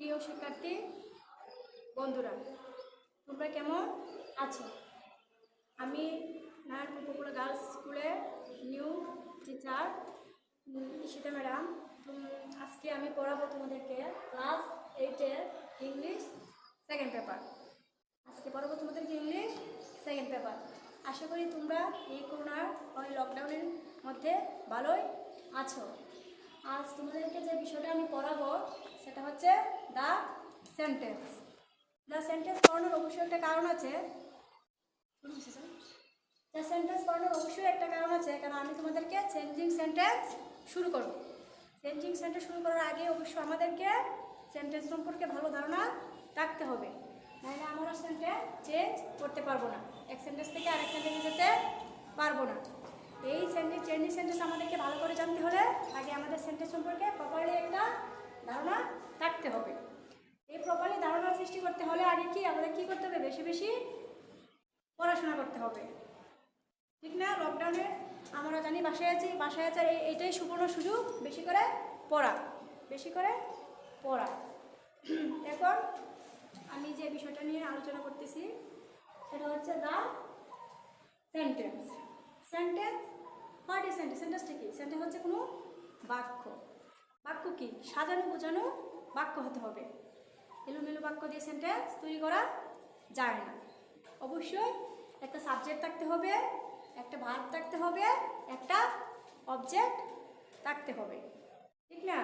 প্রিয় শিক্ষার্থী বন্ধুরা, তোমরা কেমন আছো? আমি নারায়ণপুর পপুলার গার্লস স্কুলে নিউ টিচার ঈশিতা ম্যাডাম। আজকে আমি পড়াবো তোমাদেরকে ক্লাস 8-এর ইংলিশ সেকেন্ড পেপার। আজকে পড়াবো তোমাদেরকে ইংলিশ সেকেন্ড পেপার। আশা করি তোমরা এই করোনার লকডাউনের মধ্যে ভালোই আছো। আজ তোমাদেরকে যে বিষয়টা আমি পড়াবো সেটা হচ্ছে দ্য সেন্টেন্স। দ্য সেন্টেন্স পড়ানোর অবশ্যই একটা কারণ আছে। দ্য সেন্টেন্স পড়ানোর অবশ্যই একটা কারণ আছে, কারণ আমি তোমাদেরকে চেঞ্জিং সেন্টেন্স শুরু করব। চেঞ্জিং সেন্টেন্স শুরু করার আগে অবশ্যই আমাদেরকে সেন্টেন্স সম্পর্কে ভালো ধারণা রাখতে হবে, নাহলে আমরা সেন্টেন্স চেঞ্জ করতে পারবো না, এক সেন্টেন্স থেকে আরেক সেন্টেন্সে যেতে পারবো না। এই চেঞ্জিং সেন্টেন্স আমাদেরকে ভালো করে জানতে হলে আগে আমাদের সেন্টেন্স সম্পর্কে প্রপারলি একটা ধারণা থাকতে হবে। এই প্রপারলি ধারণা সৃষ্টি করতে হলে আগে আমাদের কি করতে হবে? বেশি বেশি পড়াশোনা করতে হবে, ঠিক না? লকডাউনে আমরা জানি বাসায় আছি, এইটাই সুবর্ণ সুযোগ, বেশি করে পড়া। এখন আমি যে বিষয়টা নিয়ে আলোচনা করতেছি সেটা হচ্ছে the sentence. What is sentence? সেন্টেন্সটা কি? সেন্টেন্স হচ্ছে কোনো বাক্য কি? সাজানো বোঝানো বাক্য হতে হবে। এলোমেলো বাক্য দিয়ে সেন্টেন্স তৈরি করা যায় না। অবশ্যই একটা সাবজেক্ট থাকতে হবে, একটা ভার্ব থাকতে হবে, একটা অবজেক্ট থাকতে হবে, ঠিক না?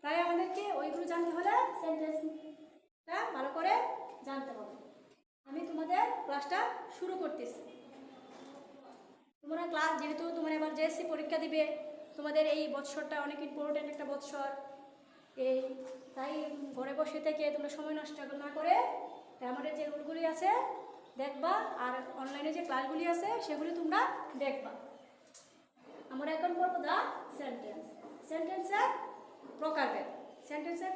তাই আমাদেরকে ওইগুলো জানতে হলে সেন্টেন্সটা ভালো করে জানতে হবে। আমি তোমাদের ক্লাসটা শুরু করতেছি। তোমরা ক্লাস, যেহেতু তোমরা এবার জেএসসি পরীক্ষা দিবে, তোমাদের এই বৎসরটা অনেক ইম্পর্টেন্ট একটা বৎসর। তাই ঘরে বসে থেকে তোমরা সময় নষ্ট না করে আমাদের যে রুলগুলি আছে দেখবা, আর অনলাইনে যে ক্লাসগুলি আছে সেগুলি তোমরা দেখবা। আমরা এখন পড়বো দ্য সেন্টেন্স। সেন্টেন্সের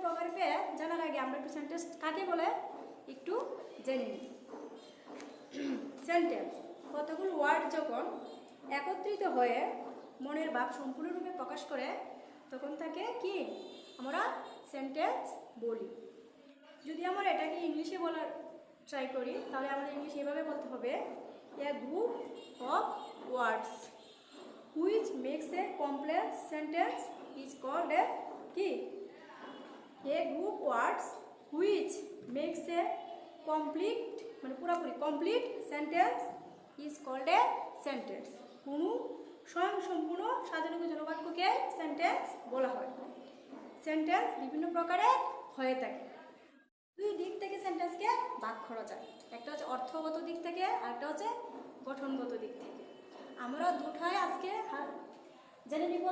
প্রকারভেদ জানার আগে আমরা একটু সেন্টেন্স কাকে বলে একটু জেনে নিই। সেন্টেন্স কতগুলো ওয়ার্ড যখন একত্রিত হয়ে মনের ভাব সম্পূর্ণরূপে প্রকাশ করে তখন তাকে কি আমরা সেন্টেন্স বলি। যদি আমরা এটাকে ইংলিশে বলার ট্রাই করি তাহলে আমাদের ইংলিশে এভাবে বলতে হবে, a group of words which makes a complex sentence is called a কি? A group words which makes a complete, মানে পুরোপুরি complete sentence is called a sentence. কোনো সম্পূর্ণ সাজানো গোছানো বাক্যকে সেন্টেন্স বলা হয়। সেন্টেন্স বিভিন্ন প্রকারে হয়ে থাকে। দুই দিক থেকে সেন্টেন্সকে ভাগ করা যায়, একটা হচ্ছে অর্থগত দিক থেকে আর একটা হচ্ছে গঠনগত দিক থেকে। আমরা দুটাই আজকে জেনে নিব।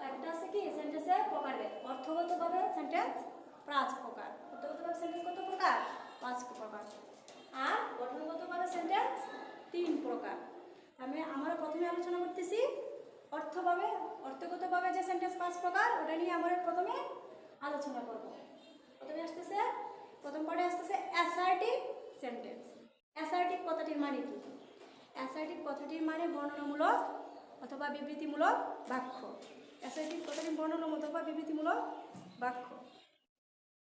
একটা আছে কি সেন্টেন্সের প্রকারভেদ। অর্থগতভাবে সেন্টেন্স 5 প্রকার। অর্থগতভাবে সেন্টেন্স কত প্রকার? 5 প্রকার। আর গঠনগতভাবে সেন্টেন্স 3 প্রকার। আমরা প্রথমে আলোচনা করতেছি অর্থগতভাবে যে সেন্টেন্স 5 প্রকার, ওটা নিয়ে আমরা প্রথমে আলোচনা করব। প্রথম পার্টে আসতেছে অ্যাসার্টিভ সেন্টেন্স। অ্যাসার্টিভ কথাটির মানে কি? অ্যাসার্টিভ কথাটির মানে বর্ণনামূলক অথবা বিবৃতিমূলক বাক্য। অ্যাসার্টিভ কথাটির বর্ণনামূলক অথবা বিবৃতিমূলক বাক্য।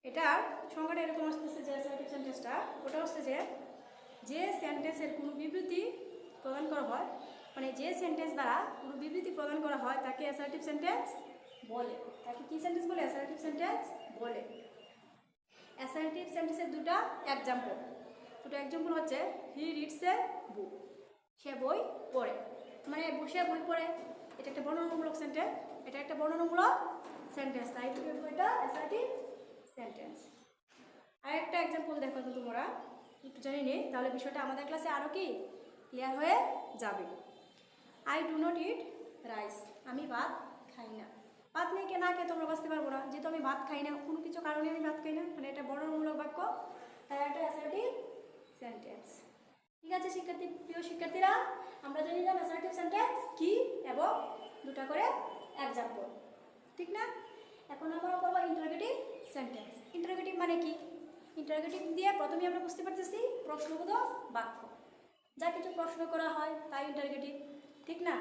এটার সংজ্ঞাটা এরকম আসতেছে যে অ্যাসার্টিভ সেন্টেন্সটা ওটা হচ্ছে যে সেন্টেন্সের কোনো বিবৃতি প্রদান করা হয়, মানে যে সেন্টেন্স দ্বারা কোনো বিবৃতি প্রদান করা হয় তাকে অ্যাসার্টিভ সেন্টেন্স বলে। তাকে কি সেন্টেন্স বলে? অ্যাসার্টিভ সেন্টেন্স বলে। অ্যাসার্টিভ সেন্টেন্সের দুটো এক্সাম্পল হচ্ছে হি রিডস এ বুক, সে বই পড়ে, মানে সে বই পড়ে, এটা একটা বর্ণনামূলক সেন্টেন্স, তাই এটা অ্যাসার্টিভ সেন্টেন্স। আরেকটা এক্সাম্পল দেখো তো তোমরা একটু জানি নেই, তাহলে বিষয়টা আমাদের ক্লাসে আরও কি ক্লিয়ার হয়ে যাবে। I do not eat rice, আমি ভাত খাই না। ভাত নেই না খেয়ে তোমরা বাঁচতে পারবো না, যেহেতু আমি ভাত খাই না, কোনো কিছু কারণে আমি ভাত খাই না, মানে এটা বর্ণনামূলক বাক্য, তাই একটা অ্যাসার্টিভ সেন্টেন্স। ঠিক আছে প্রিয় শিক্ষার্থীরা, আমরা জানি না অ্যাসার্টিভ সেন্টেন্স কি এবং দুটা করে এক্সাম্পল, ঠিক না? এখন আমরা করবো ইন্টারোগেটিভ সেন্টেন্স। ইন্টারোগেটিভ মানে কি? ইন্টারোগেটিভ দিয়ে প্রথমে আমরা বুঝতে পারতেছি প্রশ্নবোধক বাক্য, যা কিছু প্রশ্ন করা হয় তাই ইন্টারোগেটিভ, ঠিক না?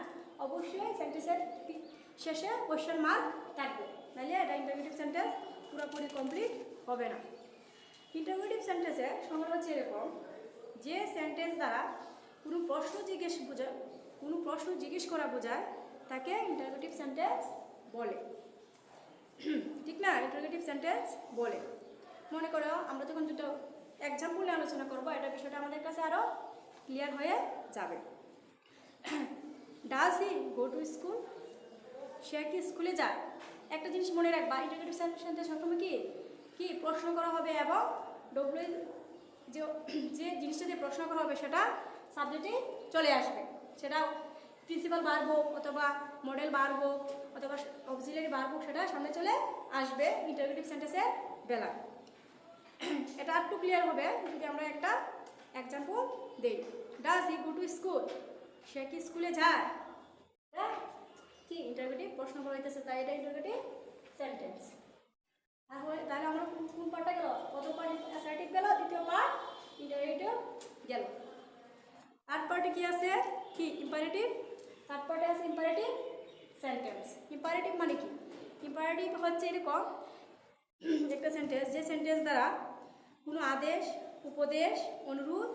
অবশ্যই সেন্টেন্সের শেষে কোয়েশ্চেন মার্ক থাকবে, নাহলে এটা ইন্টারোগেটিভ সেন্টেন্স পুরোপুরি কমপ্লিট হবে না। ইন্টারোগেটিভ সেন্টেন্সের সংজ্ঞা হচ্ছে এরকম, যে সেন্টেন্স দ্বারা কোনো প্রশ্ন জিজ্ঞেস করা বোঝায় তাকে ইন্টারোগেটিভ সেন্টেন্স বলে। ঠিক না, ইন্টারোগেটিভ সেন্টেন্স বলে। মনে করো আমরা তখন দুটো এক্সাম্পল নিয়ে আলোচনা করবো, এটা বিষয়টা আমাদের কাছে আরও ক্লিয়ার হয়ে যাবে। Does he go to school? সে কি স্কুলে যায়? একটা জিনিস মনে রাখবা, ইন্টারোগেটিভ সেন্টেন্স সবসময় কি প্রশ্ন করা হবে এবং ডব্লিউ যে জিনিসটা দিয়ে প্রশ্ন করা হবে সেটা সাবজেক্টে চলে আসবে। সেটা প্রিন্সিপাল ভার্ব হোক অথবা মডেল ভার্ব হোক অথবা অক্সিলারি ভার্ব হোক, সেটা সামনে চলে আসবে ইন্টারোগেটিভ সেন্টেন্সের বেলা। এটা একটু ক্লিয়ার হবে যদি আমরা একটা এক্সাম্পল দিই। Does he go to school? সে কি স্কুলে যায়? কি ইন্টারোগেটিভ প্রশ্ন করা হইতেছে, তাই এটা ইন্টারোগেটিভ সেন্টেন্স। তাহলে আমরা কোন পার্টটা গেল? প্রথম পার্ট অ্যাসার্টিভ গেল, দ্বিতীয় পার্ট ইন্টারোগেটিভ গেল। থার্ড পার্টে কি আছে? কি ইম্পারেটিভ। থার্ড পার্টে আছে ইম্পারেটিভ সেন্টেন্স। ইম্পারেটিভ মানে কি? ইম্পারেটিভ হচ্ছে এরকম একটা সেন্টেন্স যে সেন্টেন্স দ্বারা কোনো আদেশ, উপদেশ, অনুরোধ,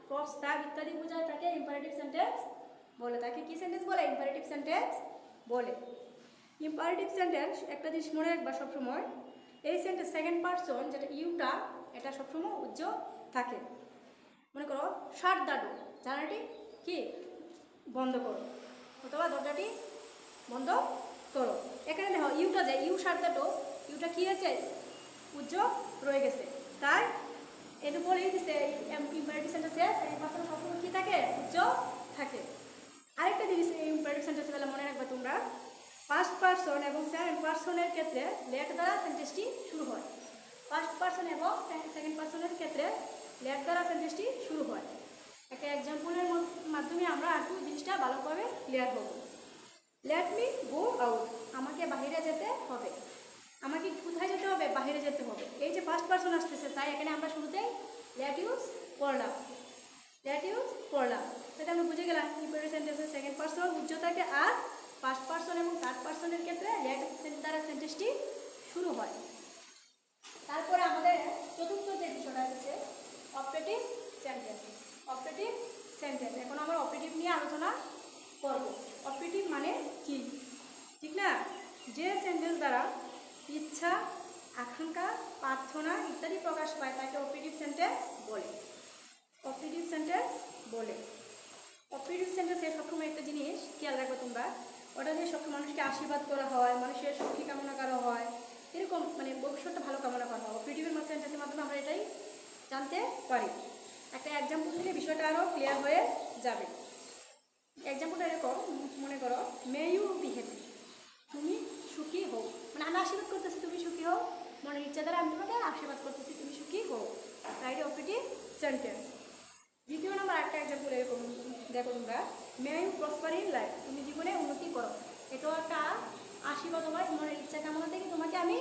প্রস্তাব ইত্যাদি বোঝায় তাকে ইম্পারেটিভ সেন্টেন্স বলে। তাকে কি সেন্টেন্স বলে? ইম্পারেটিভ সেন্টেন্স বলে। ইম্পারেটিভ সেন্টেন্স একটা জিনিস মনে রাখবা সবসময়, এই সেন্টেন্স সেকেন্ড পারসন যেটা ইউটা, এটা সবসময় উজ্জ্বল থাকে। মনে করো শাট দ্য ডোর, জানালাটি কি বন্ধ করো অথবা দরজাটি বন্ধ করো। এখানে দেখো ইউটা যে ইউ শাট দ্য ডোর, ইউটা কি হয়েছে? উজ্জ্বল রয়ে গেছে। তাই এর উপরেই দিছে ইম্পারেটিভ সেন্টেন্সে সেকেন্ড পারসন সবসময় কি থাকে? উজ্জ্বল থাকে। আরেকটা জিনিস এই ইম্পারেটিভ সেন্টেন্সে বেলা মনে রাখবে তোমরা, ফার্স্ট পারসন এবং সেকেন্ড পারসনের ক্ষেত্রে লেট দ্বারা সেন্টেন্সটি শুরু হয়। ফার্স্ট পারসন এবং সেকেন্ড পারসনের ক্ষেত্রে লেট দ্বারা সেন্টেন্সটি শুরু হয়। একটা এক্সাম্পলের মাধ্যমে আমরা একটু জিনিসটা ভালোভাবে ক্লিয়ার হব। লেট মি গো আউট, আমাকে বাহিরে যেতে হবে। আমাকে কোথায় যেতে হবে? বাহিরে যেতে হবে। এই যে ফার্স্ট পারসন আসতেছে, তাই এখানে আমরা শুরুতেই লেট ইউজ করলাম। লেট ইউজ করলাম, তাতে আমরা বুঝে গেলাম ইম্পারেটিভ সেন্টেন্সের সেকেন্ড পারসন উজ্জ্বল থাকে আর ফার্স্ট পারসন এবং থার্ড পারসনের ক্ষেত্রে লেট দ্বারা সেন্টেন্সটি শুরু হয়। তারপরে আমাদের চতুর্থ যে বিষয়টা হচ্ছে অপারেটিভ সেন্টেন্স। অপারেটিভ সেন্টেন্স, এখন আমরা অপারেটিভ নিয়ে আলোচনা করব। অপারেটিভ মানে কি? ঠিক না, যে সেন্টেন্স দ্বারা ইচ্ছা, আকাঙ্ক্ষা, প্রার্থনা ইত্যাদি প্রকাশ পায় তাকে অপারেটিভ সেন্টেন্স বলে। অপারেটিভ সেন্টেন্স বলে। অপারেটিভ সেন্টেন্সে সবসময় একটা জিনিস খেয়াল রাখবে তোমরা, ওটা দিয়ে সব মানুষকে আশীর্বাদ করা হয়, মানুষের সুখী কামনা করা হয়, এরকম মানে ভবিষ্যৎটা ভালো কামনা করা হয়। অপারেটিভের সেন্টেন্সের মাধ্যমে আমরা এটাই জানতে পারি। একটা এক্সাম্পল দিলে বিষয়টা আরও ক্লিয়ার হয়ে যাবে। এক্সাম্পলটা এরকম, মনে করো মে ইউ বি হ্যাপি, তুমি সুখী হও। মানে আমি আশীর্বাদ করতেছি তুমি সুখী হও, মনের ইচ্ছা দ্বারা আমি তোমাকে আশীর্বাদ করতেছি তুমি সুখী হও। তাই এটা অপারেটিভ সেন্টেন্স। দ্বিতীয় নম্বর একটা এক্সাম্পল এরকম দেখো তোমরা, may you prosper in life, তুমি জীবনে উন্নতি করো। এটাও একটা আশীর্বাদ আমার মনের ইচ্ছা কামনা থেকে তোমাকে আমি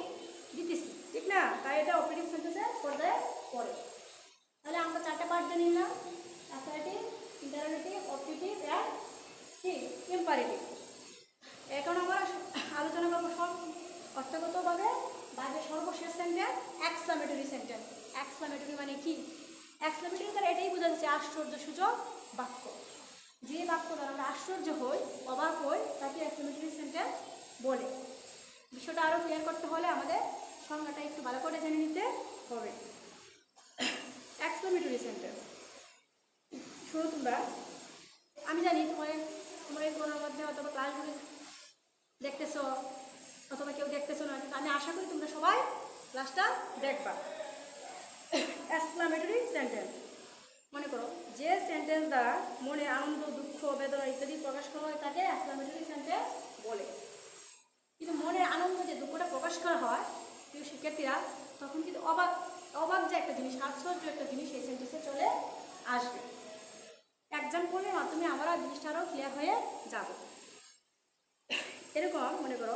দিতেছি। ঠিক না, তাই এটা অপারেটিভ সেন্টেন্সের পর্যায়ে পড়ে। তাহলে আমরা চারটা পার্ট জানি না, অ্যাসার্টিভ, ইন্টারোগেটিভ, অপারেটিভ অ্যান্ড কি ইম্পারেটিভ। এখন আমরা আলোচনা করবো সব অর্থগতভাবে বাইরের সর্বশেষ সেন্টেন্স এক্সক্লামেটরি সেন্টেন্স। এক্সক্লামেটরি মানে কি? এক্সক্লামেটরি দ্বারা এটাই বোঝা যাচ্ছে আশ্চর্যসূচক বাক্য। যে বাক্য দ্বারা আমরা আশ্চর্য হই, অবাক হই, তাকে এক্সক্লামেটরি সেন্টেন্স বলে। বিষয়টা আরও ক্লিয়ার করতে হলে আমাদের সংজ্ঞাটা একটু ভালো করে জেনে নিতে হবে। এক্সক্লামেটরি সেন্টেন্স শুনো তোমরা, আমি জানি তোমার এই কোনোর মধ্যে অথবা ক্লাসগুলি দেখতেছো অথবা কেউ দেখতেছো না, কিন্তু আমি আশা করি তোমরা সবাই ক্লাসটা দেখবা। এক্সক্লামেটরি সেন্টেন্স মনে করো যে সেন্টেন্স দ্বারা মনে আনন্দ, দুঃখ, বেদনা ইত্যাদি প্রকাশ করা হয় তাকে এক্সক্লামেটরি সেন্টেন্স বলে। কিন্তু মনের আনন্দ যে দুঃখটা প্রকাশ করা হয় প্রিয় শিক্ষার্থীরা, তখন কিন্তু অবাক যে একটা জিনিস, আশ্চর্য একটা জিনিস এই সেন্টেন্সে চলে আসবে। এক্সাম্পলের মাধ্যমে আমরা জিনিসটা আরও ক্লিয়ার হয়ে যাব। এরকম মনে করো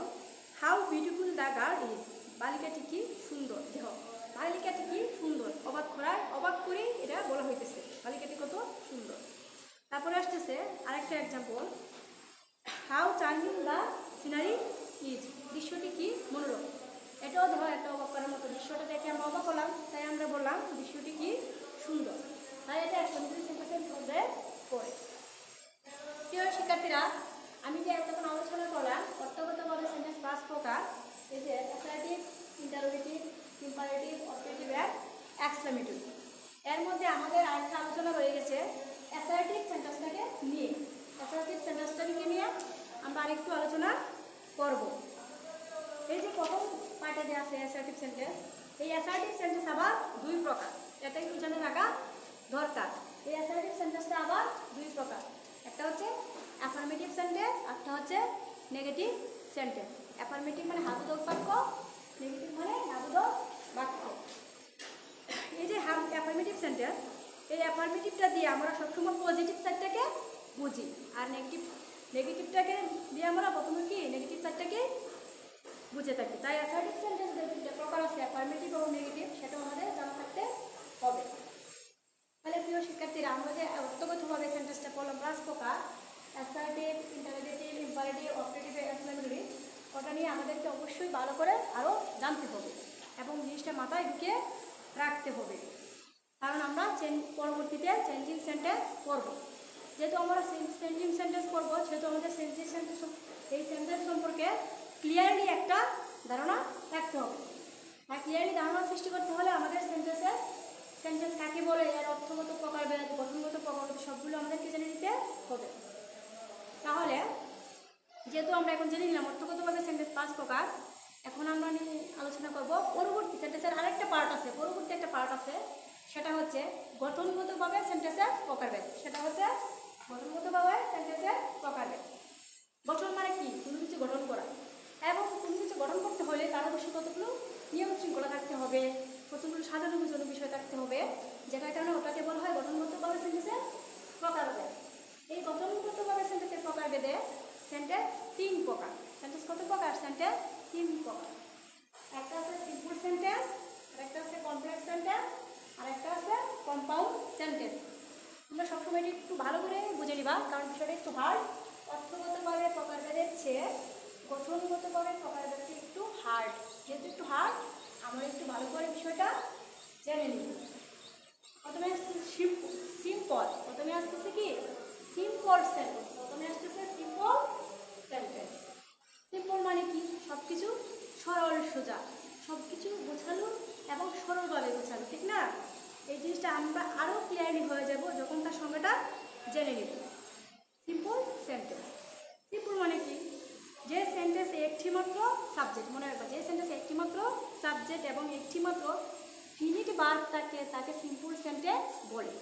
how beautiful the girl is, বালিকাটি কি সুন্দর। দেখো বালিকাটি কি সুন্দর, অবাক করেই এটা বলা হইতেছে বালিকাটি কত সুন্দর। তারপরে আসতেছে আরেকটা example, how charming the scenery is, দৃশ্যটি কি মনোরম। এটাও দেখো একটা অবাক করার মতো, দৃশ্যটা দেখে আমরা অবাক এক্সক্লেমেটরি। এর মধ্যে আমাদের আরেকটা আলোচনা রয়ে গেছে অ্যাসার্টিভ সেন্টেন্সটাকে নিয়ে। অ্যাসার্টিভ সেন্টেন্সটাকে নিয়ে আমরা আরেকটু আলোচনা করব। এই যে প্রথম পার্টে যে আছে অ্যাসার্টিভ সেন্টেন্স, এই অ্যাসার্টিভ সেন্টেন্স আবার দুই প্রকার, এটা একটু জেনে রাখা দরকার। এই অ্যাসার্টিভ সেন্টেন্সটা আবার দুই প্রকার, একটা হচ্ছে অ্যাফার্মেটিভ সেন্টেন্স, একটা হচ্ছে নেগেটিভ সেন্টেন্স। অ্যাফার্মেটিভ মানে হাতুদক বাক্য, নেগেটিভ মানে নাবোধক বাক্য। এই যে অ্যাফার্মেটিভ সেন্টেন্স, এই অ্যাফার্মেটিভটা দিয়ে আমরা সবসময় পজিটিভ সাইডটাকে বুঝি, আর নেগেটিভটাকে দিয়ে আমরা প্রথমে কি নেগেটিভ সাইডটাকে বুঝে থাকি। তাই অ্যাসার্টিভ সেন্টেন্সের দুটো প্রকার আছে, অ্যাফার্মেটিভ এবং নেগেটিভ, সেটা আমাদের জানা থাকতে হবে। তাহলে প্রিয় শিক্ষার্থীরা, আমরা যে অর্থগতভাবে সেন্টেন্সটা পড়লাম 5 প্রকার, assertive, interrogative, imperative, operative, exclamatory, ওটা নিয়ে আমাদেরকে অবশ্যই ভালো করে আরও জানতে হবে এবং জিনিসটা মাথায় ঢুকিয়ে রাখতে হবে, কারণ আমরা পরবর্তীতে চেঞ্জিং সেন্টেন্স পড়ব। যেহেতু আমরা চেঞ্জিং সেন্টেন্স পড়ব, সেহেতু আমাদের চেঞ্জিং সেন্টেন্স, এই সেন্টেন্স সম্পর্কে ক্লিয়ারলি একটা ধারণা থাকতে হবে। আর ক্লিয়ারলি ধারণা সৃষ্টি করতে হলে আমাদের সেন্টেন্স কাকে বলে, এর অর্থগত প্রকারভেদ, গঠনগত প্রকারভেদ সবগুলো আমাদেরকে জেনে নিতে হবে। তাহলে যেহেতু আমরা এখন জেনে নিলাম অর্থগতভাবে সেন্টেন্স 5 প্রকার, এখন আমরা আলোচনা করব পরবর্তী সেন্টেন্সের আরেকটা পার্ট আছে, পরবর্তী একটা পার্ট আছে, সেটা হচ্ছে গঠনগতভাবে সেন্টেন্সের প্রকারভেদ। সেটা হচ্ছে গঠনগতভাবে সেন্টেন্সের প্রকারভেদ। গঠন মানে কি? কোনো কিছু গঠন করা, এবং কোনো কিছু গঠন করতে হলে তার অবশ্যই কতগুলো নিয়ম শৃঙ্খলা থাকতে হবে, কতগুলো সাজানো গুছানো বিষয় থাকতে হবে, যেটার কারণে ওটাকে বলা হয় গঠনগতভাবে সেন্টেন্সের প্রকারভেদ। এই গঠনগতভাবে সেন্টেন্সের প্রকারভেদে সেন্টেন্স 3 প্রকার। সেন্টেন্স কত প্রকার? সেন্টেন্স 3 প্রকার। একটা আছে সিম্পল সেন্টেন্স, আরেকটা আছে কমপ্লেক্স সেন্টেন্স, আর একটা আছে কম্পাউন্ড সেন্টেন্স। তোমরা সবসময় এটা একটু ভালো করে বুঝে নিবা, কারণ বিষয়টা একটু হার্ড। অর্থগতভাবে প্রকারভেদের চেয়ে গঠনগতভাবে প্রকারভেদটি একটু হার্ড। যেহেতু একটু হার্ড, আমরা একটু ভালো করে বিষয়টা জেনে নিব। প্রথমে আসছে সিম্পল, প্রথমে আসতেছে কি সিম্পল সেন্টেন্স, প্রথমে আসতেছে সিম্পল সেন্টেন্স। সিম্পল মানে কি? সব কিছু সরল সোজা, সব কিছু গোছানো এবং সরলভাবে গোছানো, ঠিক না? এই জিনিসটা আমরা আরও ক্লিয়ারলি হয়ে যাব যখন তার সংজ্ঞাটা জেনে নেব। সিম্পল সেন্টেন্স, সিম্পল মানে কি? যে সেন্টেন্সে একটি মাত্র সাবজেক্ট, মনে রাখবা, যে সেন্টেন্সে একটি মাত্র সাবজেক্ট এবং একটি মাত্র ফিনিট ভার্ব থাকে তাকে সিম্পল সেন্টেন্স বলে।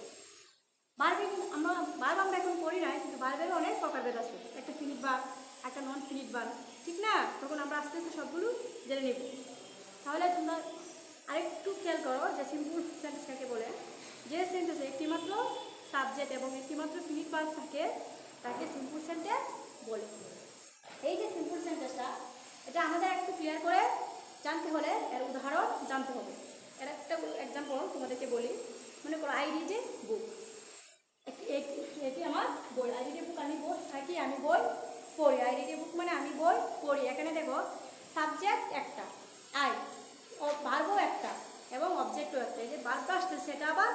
আমরা এখন পড়ি নাই, কিন্তু ভার্বেরও অনেক প্রকারভেদ আছে, একটা ফিনিট ভার্ব, একটা নন ফিনিট ভার্ব, ঠিক না? তখন আমরা আস্তে আস্তে সবগুলো জেনে নেব। তাহলে তোমরা আরেকটু খেয়াল করো যে সিম্পল সেন্টেন্স কাকে বলে। যে সেন্টেন্সে একটি মাত্র সাবজেক্ট এবং একটি মাত্র ফিনিট ভার্ব থাকে তাকে সিম্পল সেন্টেন্স বলে। এই যে সিম্পল সেন্টেন্সটা, এটা আমাদের একটু ক্লিয়ার করে জানতে হলে এর উদাহরণ জানতে হবে। এর একটা এক্সাম্পল তোমাদেরকে বলি। মনে করো আই রিড এ বুক, এটি আমার বই। আই রিড এ বুক, আমি বই থাকি, আমি বই পড়ি। আই রিড এ বুক মানে আমি বই পড়ি। এখানে দেখো সাবজেক্ট একটা, আই, ভার্বও একটা এবং অবজেক্টও একটা। এই যে ভার্বটা আসছে সেটা আবার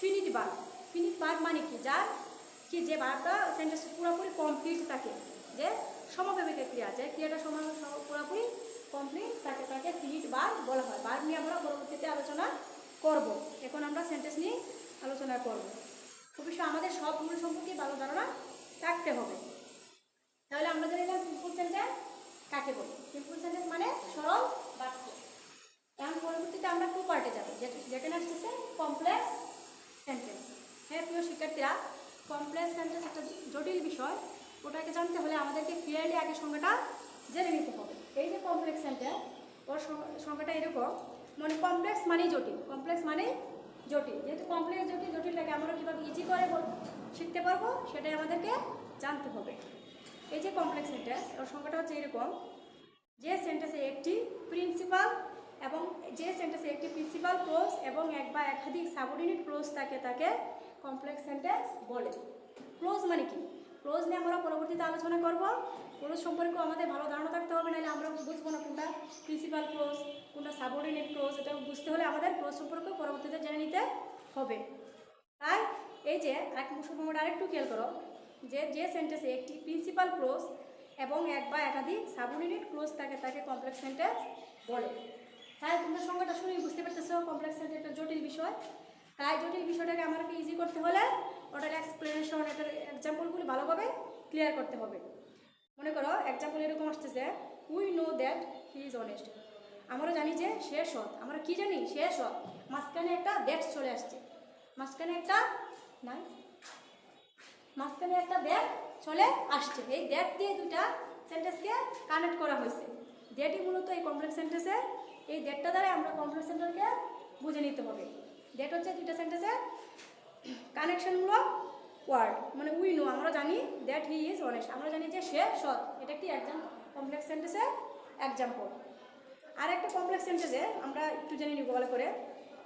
ফিনিট ভার্ব। ফিনিট ভার্ব মানে কি? যার কি যে ভার্বটা সেন্টেন্সটা পুরোপুরি কমপ্লিট থাকে, যে সমাবেগে ক্রিয়া, যে ক্রিয়াটা পুরোপুরি কমপ্লিট থাকে তাকে ফিনিট ভার্ব বলা হয়। ভার্ব নিয়ে আমরা পরবর্তীতে আলোচনা করব। এখন আমরা সেন্টেন্স নিয়ে আলোচনা করব। অবশ্যই আমাদের সবগুলো সম্পর্কে ভালো ধারণা থাকতে হবে। তাহলে আমরা জানলাম সিম্পল সেন্টেন্স কাকে বলি। সিম্পল সেন্টেন্স মানে সরল বাক্য। এখন পরবর্তীতে আমরা 2 পার্টে যাব, যেখানে আসতেছে কমপ্লেক্স সেন্টেন্স। হ্যাঁ প্রিয় শিক্ষার্থীরা, কমপ্লেক্স সেন্টেন্স একটা জটিল বিষয়, ওটাকে জানতে হলে আমাদেরকে ক্লিয়ারলি আগে সংজ্ঞাটা জেনে নিতে হবে। এই যে কমপ্লেক্স সেন্টেন্স, ওর সংজ্ঞাটা এরকম, মানে কমপ্লেক্স মানেই জটিল, কমপ্লেক্স মানেই জটিল। যেহেতু কমপ্লেক্স জটিলটাকে আমরা কীভাবে ইজি করে শিখতে পারবো সেটাই আমাদেরকে জানতে হবে। এই যে কমপ্লেক্স সেন্টেন্স, ওর সংজ্ঞাটা হচ্ছে এরকম, যে সেন্টেন্সে একটি প্রিন্সিপাল এবং যে সেন্টেন্সে একটি প্রিন্সিপাল ক্লোজ এবং এক বা একাধিক সাবঅর্ডিনেট ক্লোজ থাকে তাকে কমপ্লেক্স সেন্টেন্স বলে। ক্লোজ মানে কি? ক্লোজ নিয়ে আমরা পরবর্তীতে আলোচনা করব। ক্লোজ সম্পর্কেও আমাদের ভালো ধারণা থাকতে হবে, নাহলে আমরা বুঝবো না কোনটা প্রিন্সিপাল ক্লোজ, কোনটা সাবঅর্ডিনেট ক্লোজ। এটা বুঝতে হলে আমাদের ক্লোজ সম্পর্কেও পরবর্তীতে জেনে নিতে হবে। তাই এই যে আরেকটু খেয়াল করো, যে সেন্টেন্সে একটি প্রিন্সিপাল ক্লোজ এবং এক বা একাধিক সাবঅর্ডিনেট ক্লোজ থাকে তাকে কমপ্লেক্স সেন্টেন্স বলে। হ্যাঁ, তোমরা সংজ্ঞাটা শুনেই বুঝতে পারতেছো কমপ্লেক্স সেন্টেন্স একটা জটিল বিষয়। তাই জটিল বিষয়টাকে আমাকে ইজি করতে হলে ওটার এক্সপ্লেনেশন, এটার এক্সাম্পলগুলো ভালোভাবে ক্লিয়ার করতে হবে। মনে করো এক্সাম্পল এরকম আসতেছে, we know that he is honest. আমরা জানি যে সে সৎ। আমরা কি জানি? সে সৎ। মাঝখানে একটা দ্যাট চলে আসছে, মাঝখানে একটা নাই, মাঝখানে একটা দ্যাট চলে আসছে। এই দ্যাট দিয়ে দুটা সেন্টেন্সকে কানেক্ট করা হয়েছে। দ্যাটই মূলত এই কমপ্লেক্স সেন্টেন্সে, এই দ্যাটটা দ্বারা আমরা কমপ্লেক্স সেন্টেন্সকে বুঝে নিতে হবে। দ্যাট হচ্ছে দুটা সেন্টেন্সের কানেকশনগুলো ওয়ার্ড। মানে উই নো, আমরা জানি দ্যাট হি ইজ অনেস্ট, আমরা জানি যে সে সৎ। এটা একটি কমপ্লেক্স সেন্টেন্সের এক্সাম্পল। আর একটা কমপ্লেক্স সেন্টেন্সে আমরা একটু জেনে নিব ভালো করে।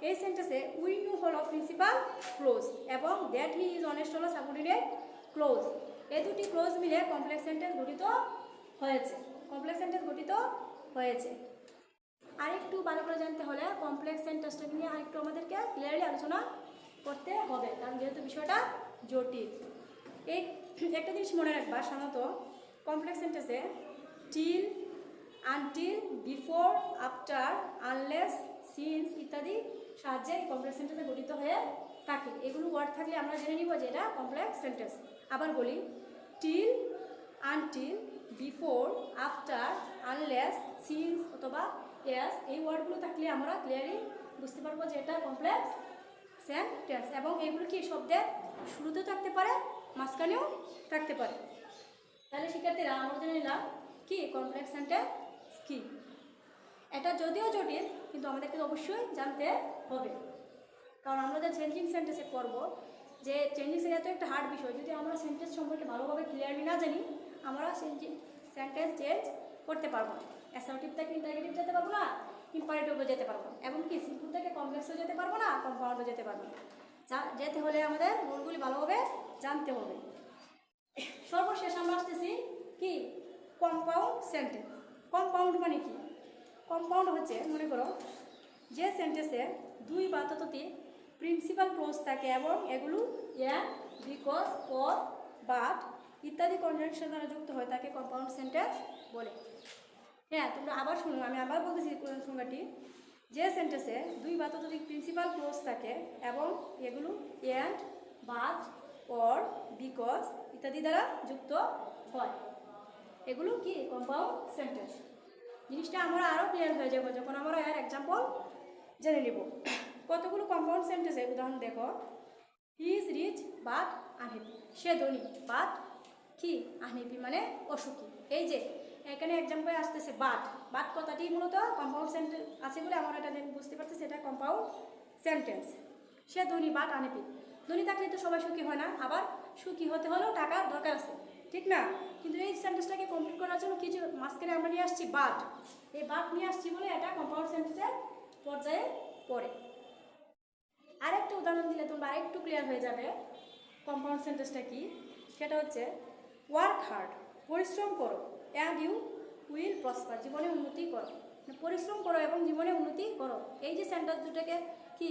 এই সেন্টেন্সে উই নো হলো প্রিন্সিপাল ক্লোজ এবং দ্যাট হি ইজ অনেস্ট হলো সাবঅর্ডিনেট ক্লোজ। এই দুটি ক্লোজ মিলে কমপ্লেক্স সেন্টেন্স গঠিত হয়েছে। কমপ্লেক্স সেন্টেন্স গঠিত হয়েছে। আরেকটু ভালো করে জানতে হলে কমপ্লেক্স সেন্টেন্সটাকে নিয়ে আরেকটু আমাদেরকে ক্লিয়ারলি আলোচনা করতে হবে, কারণ যেহেতু বিষয়টা জটিল। এই একটা জিনিস মনে রাখবা, সাধারণত কমপ্লেক্স সেন্টেন্সে till, until, before, after, unless, since ইত্যাদি সাহায্যে কমপ্লেক্স সেন্টেন্সে গঠিত হয়ে থাকে। এগুলো ওয়ার্ড থাকলে আমরা জেনে নিব যে এটা কমপ্লেক্স সেন্টেন্স। আবার বলি, till, until, before, after, unless, since অথবা এস, এই ওয়ার্ডগুলো থাকলে আমরা ক্লিয়ারলি বুঝতে পারবো যে এটা কমপ্লেক্স সেন্টেন্স। এবং এগুলো কি শব্দের শুরুতেও থাকতে পারে, মাঝখানেও থাকতে পারে। তাহলে শিক্ষার্থীরা আমরা জেনে নিলাম কি কমপ্লেক্স সেন্টেন্স কি। এটা যদিও জটিল, কিন্তু আমাদেরকে অবশ্যই জানতে হবে, কারণ আমরা যে চেঞ্জিং সেন্টেন্সে করব, যে চেঞ্জিং সেন্টেন্স এত একটা হার্ড বিষয়, যদি আমরা সেন্টেন্স সম্পর্কে ভালোভাবে ক্লিয়ারলি না জানি, আমরা সেন্টেন্স চেঞ্জ করতে পারবো না। অ্যাসার্টিভ থেকে ইন্টারগেটিভ যেতে পারবো না, ইম্পারেটিভও যেতে পারবো না, এমনকি সিম্পল থেকে কমপ্লেক্সও যেতে পারবো না, কম্পাউন্ডও যেতে পারবো না। যেতে হলে আমাদের রুলগুলি ভালোভাবে জানতে হবে। সর্বশেষ আমরা আসতেছি কি কম্পাউন্ড সেন্টেন্স। কম্পাউন্ড মানে কি? কম্পাউন্ড হচ্ছে, মনে করো যে সেন্টেন্সে দুই বা ততোধিক প্রিন্সিপাল ক্লোজ থাকে এবং এগুলো এন্ড, বিকজ, অর, বাট ইত্যাদি কনজাংশন দ্বারা যুক্ত হয় তাকে কম্পাউন্ড সেন্টেন্স বলে। হ্যাঁ, তোমরা আবার শুনো, আমি আবার বলতেছি সংজ্ঞাটি। যে সেন্টেন্সে দুই বা ততোধিক প্রিন্সিপাল ক্লোজ থাকে এবং এগুলো এন্ড, বাট, অর, বিকজ ইত্যাদি দ্বারা যুক্ত হয়, এগুলো কি কম্পাউন্ড সেন্টেন্স। জিনিসটা আমরা আরও ক্লিয়ার হয়ে যাবো যখন আমরা এর এক্সাম্পল জেনে নেব। কতগুলো কম্পাউন্ড সেন্টেন্সের উদাহরণ দেখো। He is rich but unhappy, সে ধনী বাট কি আনহ্যাপি মানে অসুখী। এই যে এখানে এক্সাম্পল আসতেছে বাট, বাট কথাটি মূলত কম্পাউন্ড সেন্টেন্স আছে বলে আমরা এটা বুঝতে পারছি সেটা কম্পাউন্ড সেন্টেন্স। সে ধনী বাট আনহ্যাপি, ধনী থাকলে তো সবাই সুখী হয় না, আবার সুখী হতে হলেও টাকার দরকার আছে, ঠিক না? কিন্তু এই সেন্টেন্সটাকে কমপ্লিট করার জন্য কিছু মাঝখানে আমরা নিয়ে আসছি বাট। এই বাট নিয়ে আসছি বলে এটা কম্পাউন্ড সেন্টেন্সের পর্যায়ে পড়ে। আরেকটা উদাহরণ দিলে তোমরা আরেকটু ক্লিয়ার হয়ে যাবে কম্পাউন্ড সেন্টেন্সটা কি। সেটা হচ্ছে ওয়ার্ক হার্ড, পরিশ্রম করো, অ্যান্ড ইউ উইল প্রসপার, জীবনে উন্নতি করো। পরিশ্রম করো এবং জীবনে উন্নতি করো, এই যে সেন্টেন্স দুটাকে কি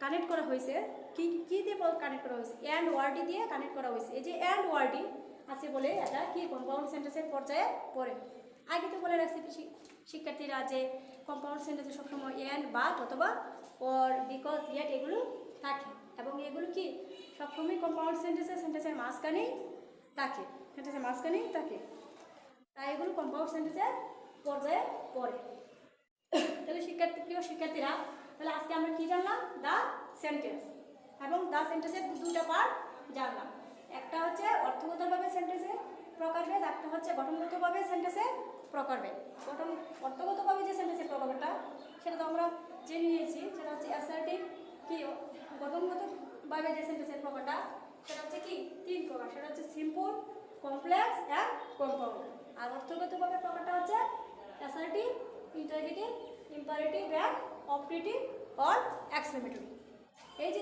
কানেক্ট করা হয়েছে, কি কি দিয়ে কানেক্ট করা হয়েছে? অ্যান্ড ওয়ার্ডি দিয়ে কানেক্ট করা হয়েছে। এই যে অ্যান্ড ওয়ার্ডি আছে বলে এটা কি কম্পাউন্ড সেন্টেন্সের পর্যায়ে পড়ে। আগে তো বলে রাখছি শিক্ষার্থীরা যে কম্পাউন্ড সেন্টেন্সে সবসময় অ্যান্ড, বাট অথবা অর, বিকজ, ইয়েট এগুলো থাকে এবং এগুলো কি সবসময় কম্পাউন্ড সেন্টেন্সের মাঝখানেই থাকে, সেন্টেন্সের মাঝখানেই থাকে, তাই এগুলো কম্পাউন্ড সেন্টেন্সের পর্যায়ে পড়ে। তাহলে প্রিয় শিক্ষার্থীরা, তাহলে আজকে আমরা কি জানলাম? দ্য সেন্টেন্স, এবং দ্য সেন্টেন্সের দুটা পার্ট জানলাম। একটা হচ্ছে অর্থগতভাবে সেন্টেন্সের প্রকারভেদ, একটা হচ্ছে গঠনগতভাবে সেন্টেন্সের প্রকারভেদ। অর্থগতভাবে যে সেন্টেন্সের প্রকারভেদটা সেটা তো আমরা জেনে নিয়েছি, সেটা হচ্ছে অ্যাসার্টিভ। কি গঠনগতভাবে যে সেন্টেন্সের প্রকারটা সেটা হচ্ছে কি তিন প্রকার, সেটা হচ্ছে সিম্পল, কমপ্লেক্স অ্যান্ড কম্পাউন্ড। আর অর্থগতভাবে প্রকারটা হচ্ছে assertive, interrogative, imperative and operative or exclamatory. এই যে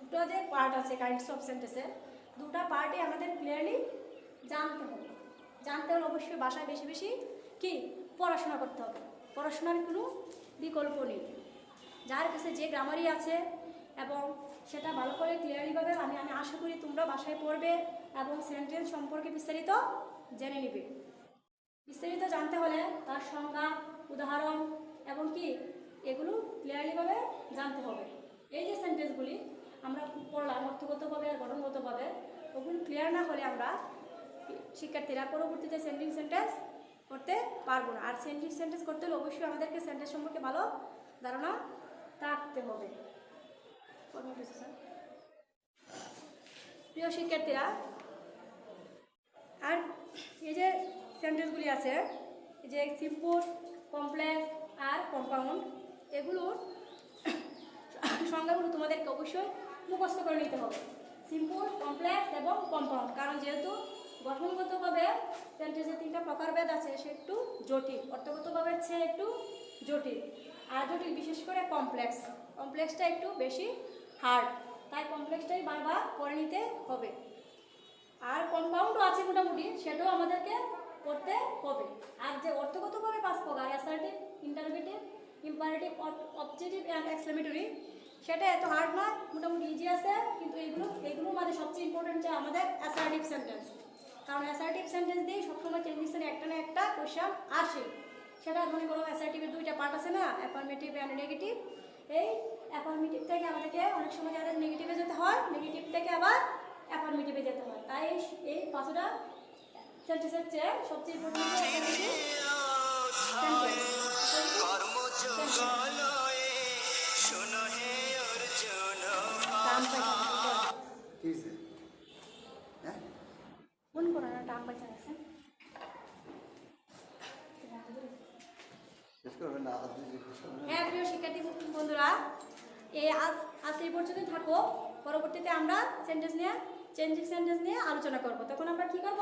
দুটো যে পার্ট আছে কাইন্ডস অফ সেন্টেন্সের, দুটা পার্টই আমাদের ক্লিয়ারলি জানতে হবে। জানতে হলে অবশ্যই বাসায় বেশি বেশি কি পড়াশোনা করতে হবে, পড়াশোনার কোনো বিকল্প নেই। যার কাছে যে গ্রামারই আছে এবং সেটা ভালো করে ক্লিয়ারলিভাবে আমি আশা করি তোমরা বাসায় পড়বে এবং সেন্টেন্স সম্পর্কে বিস্তারিত জেনে নিবে। বিস্তারিত জানতে হলে তার সংজ্ঞা, উদাহরণ এবং কি জানতে হবে। এই যে সেন্টেন্সগুলি আমরা পড়লাম অর্থগতভাবে আর গঠনগতভাবে, ওগুলো ক্লিয়ার না হলে আমরা শিক্ষার্থীরা পরবর্তীতে সেন্টেন্স করতে পারবো না। আর সেন্টেন্স করতে হলে অবশ্যই আমাদেরকে সেন্টেন্স সম্পর্কে ভালো ধারণা থাকতে হবে। প্রিয় শিক্ষার্থীরা, আর এই যে সেন্টেন্সগুলি আছে, এই যে সিম্পল, কমপ্লেক্স আর কম্পাউন্ড, এগুলোর সংজ্ঞাগুলো তোমাদেরকে অবশ্যই মুখস্থ করে নিতে হবে। সিম্পল, কমপ্লেক্স এবং কম্পাউন্ড, কারণ যেহেতু গঠনগতভাবে সেন্টেন্সের 3টা প্রকারভেদ আছে, সে একটু জটিল, অর্থগতভাবে সে একটু জটিল, আর জটিল বিশেষ করে কমপ্লেক্সটা একটু বেশি হার্ড, তাই কমপ্লেক্সটাই বারবার করে নিতে হবে। আর কম্পাউন্ডও আছে মোটামুটি, সেটাও আমাদেরকে করতে হবে। আর যে অর্থগতভাবে 5 প্রকার, assertive, interrogative, imperative, objective and exclamatory, সেটা এত হার্ড নয়, মোটামুটি ইজি আছে। কিন্তু এইগুলোর মাঝে সবচেয়ে ইম্পর্টেন্ট যে আমাদের অ্যাসার্টিভ সেন্টেন্স, কারণ অ্যাসার্টিভ সেন্টেন্স দিয়ে সবসময় চেঞ্জিংসের একটা না একটা কোয়েশ্চেন আসে। সেটা মনে করো অ্যাসার্টিভের 2টা পার্ট আছে না, অ্যাফার্মেটিভ অ্যান্ড নেগেটিভ। এই অ্যাফার্মেটিভ থেকে আমাদেরকে অনেক সময় যাদের নেগেটিভে যেতে হয়, নেগেটিভ থেকে আবার অ্যাফার্মেটিভে যেতে হয়। তাই এই 5টা সেন্টেন্সের চেয়ে সবচেয়ে ইম্পর্টেন্ট ফোন করো না, টাম পয়সা আছে। হ্যাঁ প্রিয় শিক্ষার্থী বন্ধুরা, আজ এই পর্যন্ত থাকো। পরবর্তীতে আমরা চেঞ্জিং সেন্টেন্স নিয়ে আলোচনা করব। তখন আমরা কি করব?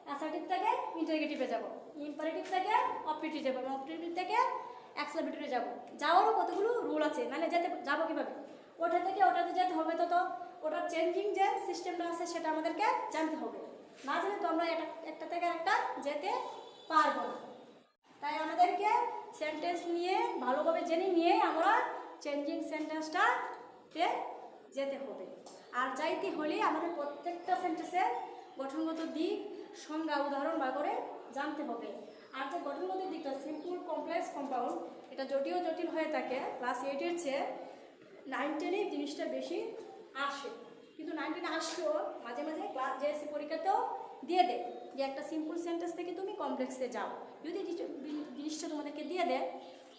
অ্যাসার্টিভ থেকে ইন্টারোগেটিভে যাব, ইম্পারেটিভ থেকে অবজেক্টিভ যাব, এবং অবজেক্টিভ থেকে এক্সক্লেমেটরি যাব। যাওয়ারও কতগুলো রুল আছে, মানে যাবো কীভাবে, ওটা থেকে ওটাতে যেতে হবে, তো ওটার চেঞ্জিং যে সিস্টেমটা আছে সেটা আমাদেরকে জানতে হবে। না জানি তো আমরা একটা থেকে একটা যেতে পারবো না। তাই আমাদেরকে সেন্টেন্স নিয়ে ভালোভাবে জেনে নিয়ে আমরা চেঞ্জিং সেন্টেন্সটাতে যেতে হবে। আর যাইতে হলে আমাদের প্রত্যেকটা সেন্টেন্সের গঠনগত দিক, সংজ্ঞা, উদাহরণ বার করে জানতে হবে। আর যে গঠনগত দিকটা সিম্পল, কমপ্লেক্স, কম্পাউন্ড, এটা জটিল হয়ে থাকে। ক্লাস 8-এর চেয়ে 9-10 জিনিসটা বেশি আসে, কিন্তু 9-10 আসলেও মাঝে মাঝে ক্লাস JSC পরীক্ষাতেও দিয়ে দেয় যে একটা সিম্পল সেন্টেন্স থেকে তুমি কমপ্লেক্সে যাও। যদি জিনিসটা তোমাদেরকে দিয়ে দেয়,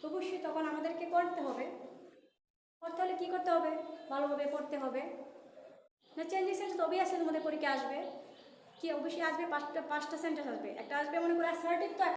অবশ্যই তখন আমাদেরকে করতে হলে কী করতে হবে? ভালোভাবে পড়তে হবে। না চেঞ্জিং সেন্টেন্স অবভিয়াসলি তোমাদের পরীক্ষা আসবে, কি অবশ্যই আসবে, 5টা সেন্টেন্স আসবে। একটা আসবে মনে করো অ্যাসার্টিভ, তো